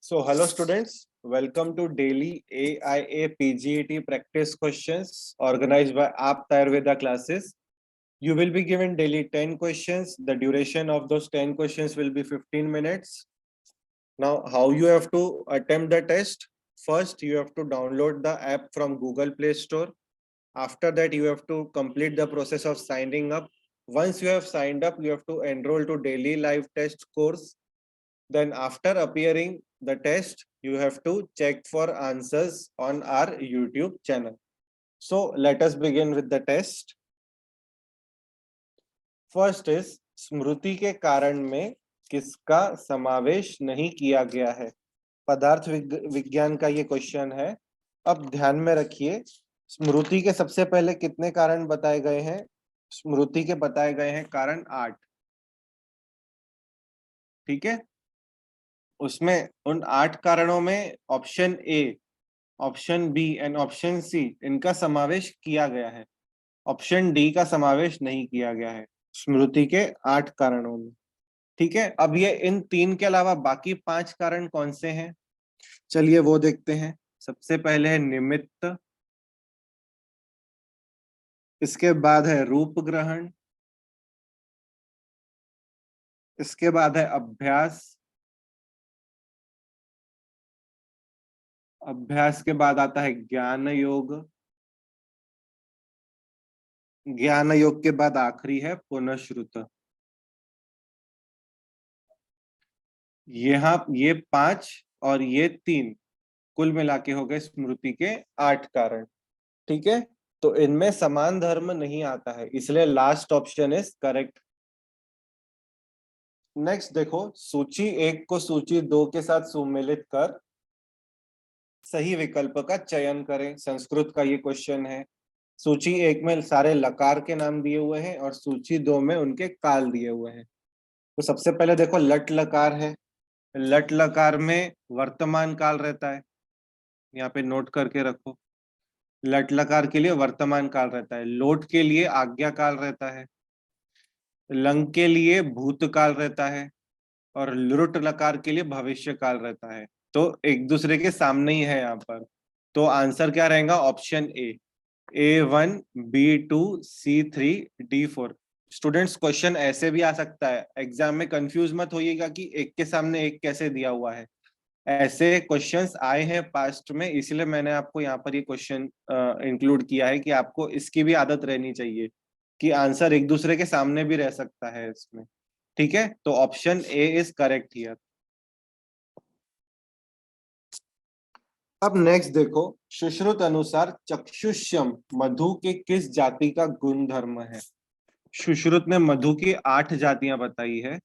So, hello students, welcome to daily AIA PGET practice questions organized by Apt Ayurveda classes. You will be given daily 10 questions. The duration of those 10 questions will be 15 minutes. Now, how you have to attempt the test? First, you have to download the app from Google Play Store. After that, you have to complete the process of signing up. Once you have signed up, you have to enroll to daily live test course. Then after appearing the test, you have to check for answers on our YouTube channel. So let us begin with the test. First is स्मृति के कारण में किसका समावेश नहीं किया गया है। पदार्थ विज्ञान का ये क्वेश्चन है। अब ध्यान में रखिए, स्मृति के सबसे पहले कितने कारण बताए गए हैं। स्मृति के बताए गए हैं कारण 8। ठीक है, उसमें उन 8 कारणों में option A, option B and option C इनका समावेश किया गया है। ऑप्शन डी का समावेश नहीं किया गया है स्मृति के 8 कारणों में। ठीक है, अब ये इन 3 के अलावा बाकी 5 कारण कौन से हैं, चलिए वो देखते हैं। सबसे पहले है निमित्त, इसके बाद है रूप ग्रहण, इसके बाद है अभ्यास, अभ्यास के बाद आता है ज्ञान योग, ज्ञान योग के बाद आखिरी है पुनःश्रुत। यहाँ ये 5 और ये 3 कुल मिला के हो गए स्मृति के 8 कारण। ठीक है, तो इनमें समान धर्म नहीं आता है, इसलिए last option is correct. Next देखो, सूची 1 को सूची 2 के साथ सुमेलित कर सही विकल्प का चयन करें। संस्कृत का ये क्वेश्चन है। सूची 1 में सारे लकार के नाम दिए हुए हैं और सूची 2 में उनके काल दिए हुए हैं। तो सबसे पहले देखो लट लकार है। लट लकार में वर्तमान काल रहता है, यहाँ पे नोट करके रखो। लट लकार के लिए वर्तमान काल रहता है। लोट के लिए आज्ञा काल रहता है। लंग के लिए भूतकाल रहता है और लुट लकार के लिए भविष्य काल रहता है। तो एक दूसरे के सामने ही है यहाँ पर। तो आंसर क्या रहेगा, option A, A1 B2 C3 D4। Students question ऐसे भी आ सकता है, एग्जाम में कंफ्यूज मत होइएगा कि एक के सामने एक कैसे दिया हुआ है। ऐसे क्वेश्चंस आए हैं पास्ट में, इसलिए मैंने आपको यहाँ पर ये क्वेश्चन इंक्लूड किया है कि आपको इसकी भी आदत रहनी चाहिए कि आंसर एक दूसरे के सामने भी रह सकता है इसमें। ठीक है, तो option A is correct here. अब नेक्स्ट देखो, सुश्रुत अनुसार चक्षुष्यम मधु के किस जाति का गुण धर्म है। सुश्रुत ने मधु की 8 जातियां बताई है।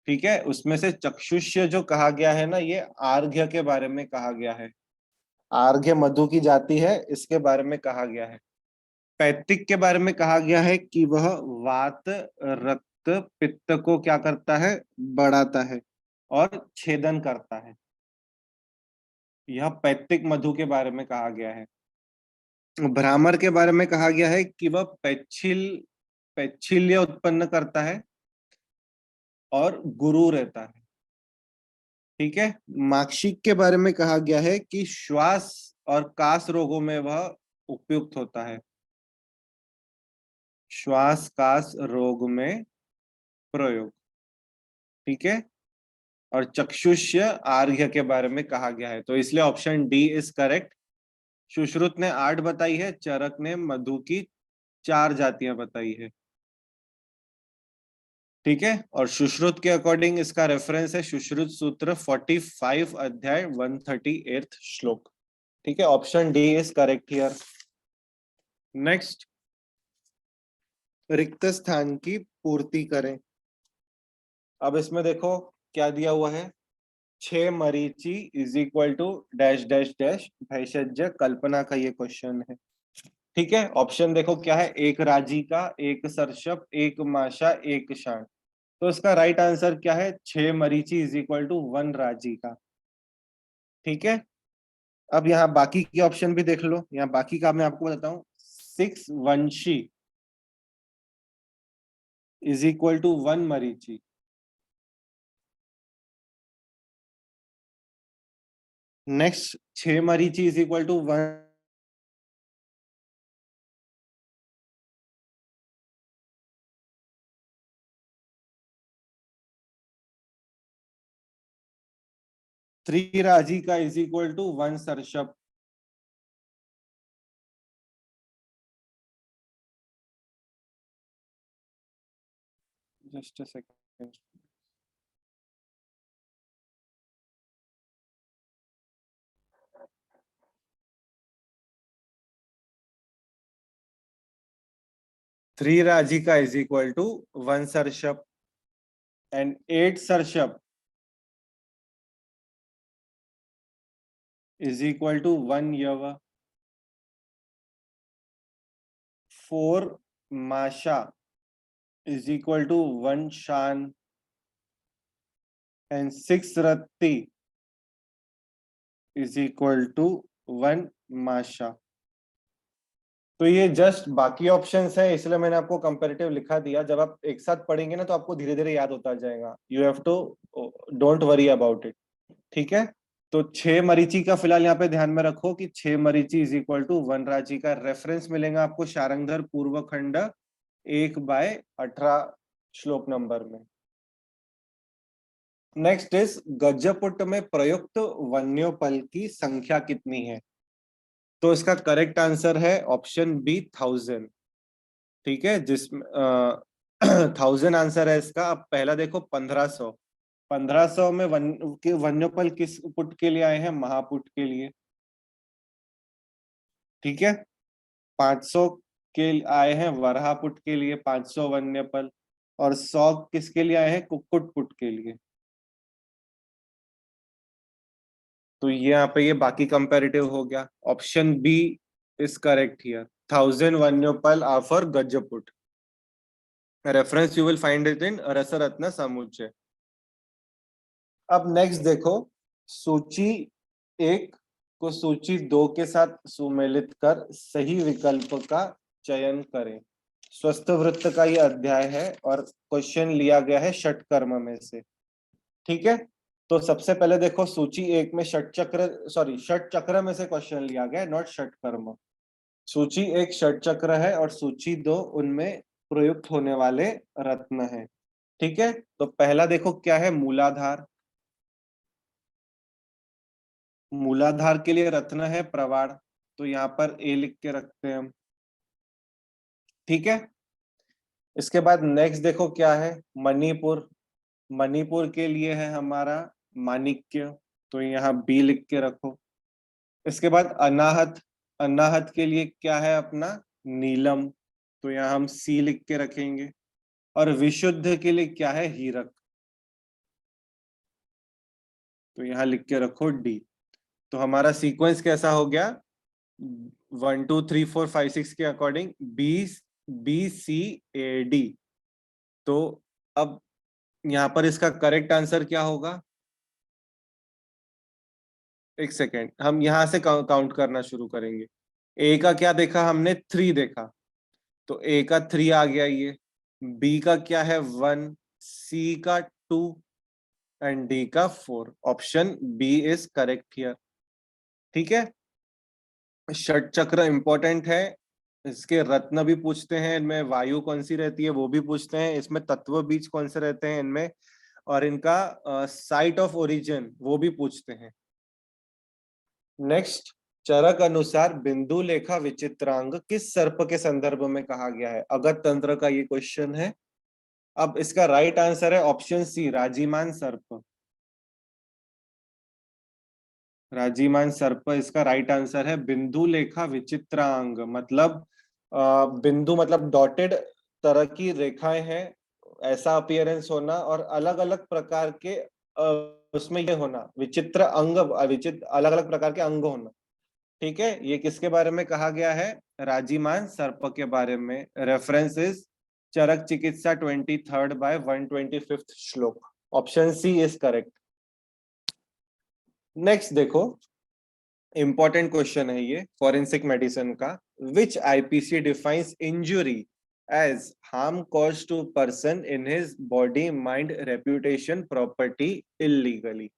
ठीक है, उसमें से चक्षुष्य जो कहा गया है ना, ये आर्घ्य के बारे में कहा गया है। आर्घ्य मधु की जाति है, इसके बारे में कहा गया है। पैतृक के बारे में कहा गया है कि वह वात रक्त पित्त को क्या करता है, बढ़ाता है और छेदन करता है। यह पैतृक मधु के बारे में कहा गया है। भ्रामर के बारे में कहा गया है कि वह पैच्छिल्य उत्पन्न करता है और गुरु रहता है। ठीक है, माक्षिक के बारे में कहा गया है कि श्वास और कास रोगों में वह उपयुक्त होता है। श्वास कास रोग में प्रयोग। ठीक है, और चक्षुष्य आर्घ्य के बारे में कहा गया है, तो इसलिए option D is correct. Sushrut ने 8 बताई है, चरक ने मधु की 4 जातियां बताई है। ठीक है, और सुश्रुत के अकॉर्डिंग इसका रेफरेंस है सुश्रुत सूत्र 45 अध्याय 138 श्लोक। ठीक है, option D is correct here. Next, रिक्त स्थान की पूर्ति करें। अब इसमें देखो क्या दिया हुआ है, 6 मरीचि is equal to dash dash dash भैषज कल्पना का ये क्वेश्चन है। ठीक है, ऑप्शन देखो क्या है, 1 राजी का, 1 सरशप, 1 माशा, 1 शाण। तो इसका राइट आंसर क्या है, 6 मरीचि इज इक्वल टू 1 राजी का। ठीक है, अब यहाँ बाकी के ऑप्शन भी देख लो। यहाँ बाकी का मैं आपको बताऊं, 6 वंशी इज इक्वल टू 1 मरीचि। नेक्स्ट 6 मरीची इज इक्वल टू 1 3 राजी का इज इक्वल टू 1 सरशप। Just a second. थ्री राजी का इज इक्वल टू 1 सरशप एंड 8 सरशप is equal to 1 yava. 4 masha is equal to 1 shan and 6 ratti is equal to 1 masha। तो ये जस्ट बाकी ऑप्शंस है, इसलिए मैंने आपको कंपैरेटिव लिखा दिया। जब आप एक साथ पढ़ेंगे ना तो आपको धीरे धीरे याद होता जाएगा। You have to don't worry about it, ठीक है। तो 6 मरीची का फिलहाल यहाँ पे ध्यान में रखो कि 6 मरीची इज इक्वल टू 1 राजी का रेफरेंस मिलेगा आपको शारंगधर पूर्व खंड 1/18 श्लोक नंबर में। नेक्स्ट इज गजपुट में प्रयुक्त वन्योपल की संख्या कितनी है? तो इसका करेक्ट आंसर है ऑप्शन बी 1000, ठीक है, जिसमें 1000 आंसर है इसका। अब पहला देखो 1500। 1500 में वन्योपल किस पुट के लिए आए हैं? महापुट के लिए, ठीक है। 500 के आए हैं वराह पुट के लिए 500 वन्यपल, और 100 किसके लिए आए हैं? कुक्कुट पुट के लिए। तो यहाँ पे ये बाकी कंपैरेटिव हो गया। Option B is correct here. 1000 वन्योपल आर फॉर गजपुट। Reference you will find it in Rasaratna Samuchchaya. अब नेक्स्ट देखो, सूची 1 को सूची 2 के साथ सुमेलित कर सही विकल्प का चयन करें। स्वस्थ वृत्त का ये अध्याय है और क्वेश्चन लिया गया है षटकर्म में से, ठीक है। तो सबसे पहले देखो सूची 1 में षट चक्र में से क्वेश्चन लिया गया है, नॉट षटकर्म। सूची 1 षट चक्र है और सूची 2 उनमें प्रयुक्त होने वाले रत्न है, ठीक है। तो पहला देखो क्या है? मूलाधार। मूलाधार के लिए रत्न है प्रवाड़, तो यहाँ पर ए लिख के रखते हैं हम, ठीक है। इसके बाद नेक्स्ट देखो क्या है? मणिपुर। मणिपुर के लिए है हमारा माणिक्य, तो यहाँ बी लिख के रखो। इसके बाद अनाहत। अनाहत के लिए क्या है अपना? नीलम, तो यहाँ हम सी लिख के रखेंगे। और विशुद्ध के लिए क्या है? हीरक, तो यहाँ लिख के रखो डी। तो हमारा सीक्वेंस कैसा हो गया? 1 2 3 4 5 6 के according B B C A D. तो अब यहाँ पर इसका करेक्ट आंसर क्या होगा? एक सेकेंड, हम यहां से काउंट करना शुरू करेंगे। ए का क्या देखा हमने? 3 देखा, तो ए का 3 आ गया ये। बी का क्या है? 1, सी का 2 एंड डी का 4। Option B is correct here, ठीक है। षट चक्र इंपॉर्टेंट है, इसके रत्न भी पूछते हैं, इनमें वायु कौन सी रहती है वो भी पूछते हैं, इसमें तत्व बीज कौन से रहते हैं इनमें, और इनका साइट ऑफ ओरिजिन वो भी पूछते हैं। नेक्स्ट, चरक अनुसार बिंदु लेखा विचित्रांग किस सर्प के संदर्भ में कहा गया है? अगत तंत्र का ये क्वेश्चन है। अब इसका राइट आंसर है ऑप्शन सी, राजीमान सर्प। राजीमान सर्प इसका राइट आंसर है। बिंदु लेखा विचित्रांग मतलब बिंदु मतलब डॉटेड तरह की रेखाएं हैं, ऐसा अपीयरेंस होना, और अलग अलग प्रकार के उसमें ये होना, विचित्र अंग, विचित्र अलग अलग प्रकार के अंग होना, ठीक है। ये किसके बारे में कहा गया है? राजीमान सर्प के बारे में। रेफरेंस इज चरक चिकित्सा 23rd by 125th श्लोक। Option C is correct. Next देखो, इंपॉर्टेंट क्वेश्चन है ये फॉरेंसिक मेडिसिन का। Which IPC defines injury as harm cause to person in his body mind reputation property illegally?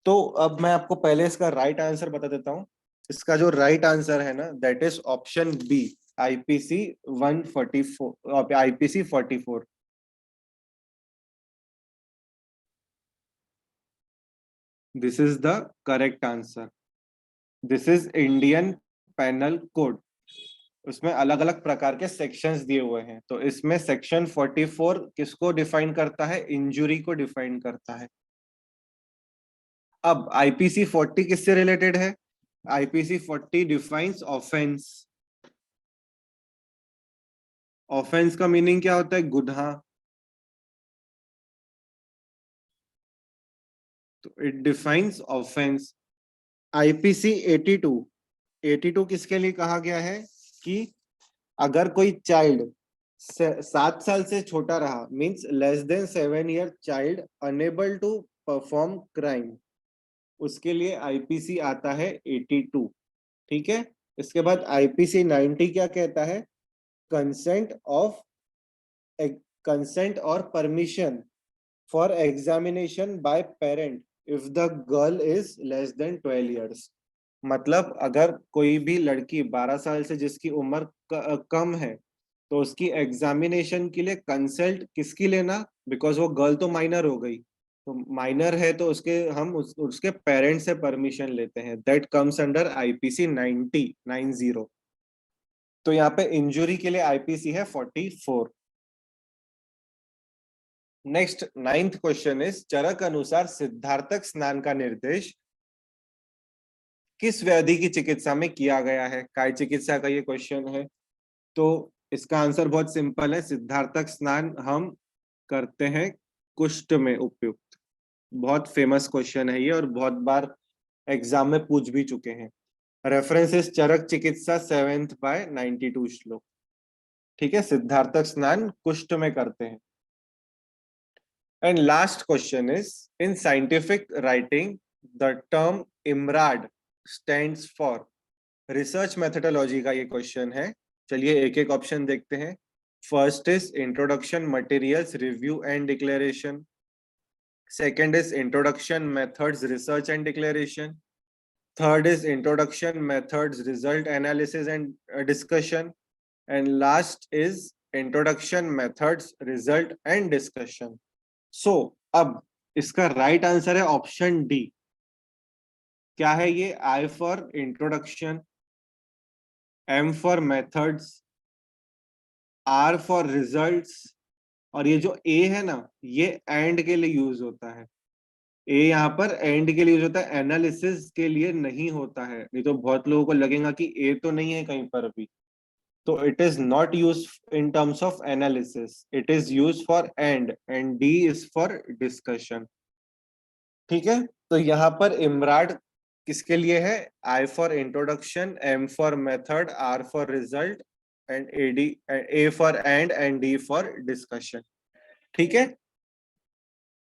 तो अब मैं आपको पहले इसका राइट आंसर बता देता हूँ। इसका जो राइट आंसर है ना, that is option B, IPC 144, IPC 44। This is the correct answer. This is Indian penal code. उसमें अलग अलग प्रकार के सेक्शंस दिए हुए हैं, तो इसमें सेक्शन 44 किसको डिफाइन करता है? इंजुरी को डिफाइन करता है। अब आईपीसी 40 किससे रिलेटेड है? IPC 40 defines offence. ऑफेंस का मीनिंग क्या होता है? गुनाह। तो इट डिफाइंस ऑफेंस। आईपीसी 82, 82 किसके लिए कहा गया है? कि अगर कोई चाइल्ड 7 साल से छोटा रहा, means less than 7 year child enable to perform crime, उसके लिए आईपीसी आता है 82। ठीक है। इसके बाद आईपीसी 90 क्या कहता है? कंसेंट ऑफ कंसेंट और permission for examination by parent if the girl is less than 12 years. मतलब अगर कोई भी लड़की 12 साल से जिसकी उम्र कम है, तो उसकी एग्जामिनेशन के लिए कंसल्ट किसकी लेना? बिकॉज वो गर्ल तो माइनर हो गई, तो माइनर है तो उसके पेरेंट्स से परमिशन लेते हैं। That comes under IPC 90। तो यहाँ पे इंजुरी के लिए आईपीसी है 44। नेक्स्ट 9th क्वेश्चन इज, चरक अनुसार सिद्धार्थक स्नान का निर्देश किस व्याधि की चिकित्सा में किया गया है? काय चिकित्सा का ये क्वेश्चन है। तो इसका आंसर बहुत सिंपल है, सिद्धार्थक स्नान हम करते हैं कुष्ठ में उपयुक्त। बहुत फेमस क्वेश्चन है ये और बहुत बार एग्जाम में पूछ भी चुके हैं। रेफरेंस इज चरक चिकित्सा 7th बाय 92 श्लोक। ठीक है, सिद्धार्थक स्नान कुष्ठ में करते हैं। And last question is, in scientific writing the term IMRAD stands for. Research methodology का ये क्वेश्चन है। चलिए एक एक ऑप्शन देखते हैं। First is introduction materials review and declaration. Second is introduction methods research and declaration. Third is introduction methods result analysis and discussion. And last is introduction methods result and discussion. So अब इसका right answer है option D. क्या है ये? I for introduction, M for methods, R for results, और ये जो ए है ना, ये एंड के लिए यूज होता है। ए यहाँ पर एंड के लिए यूज होता है, एनालिसिस के लिए नहीं होता है। नहीं तो बहुत लोगों को लगेगा कि ए तो नहीं है कहीं पर भी। तो it is not use in terms of analysis, it is use for and D is for discussion. ठीक है। तो यहाँ पर इमराड किसके लिए है? I for introduction, M for method, R for result, and A for and D for discussion. ठीक है।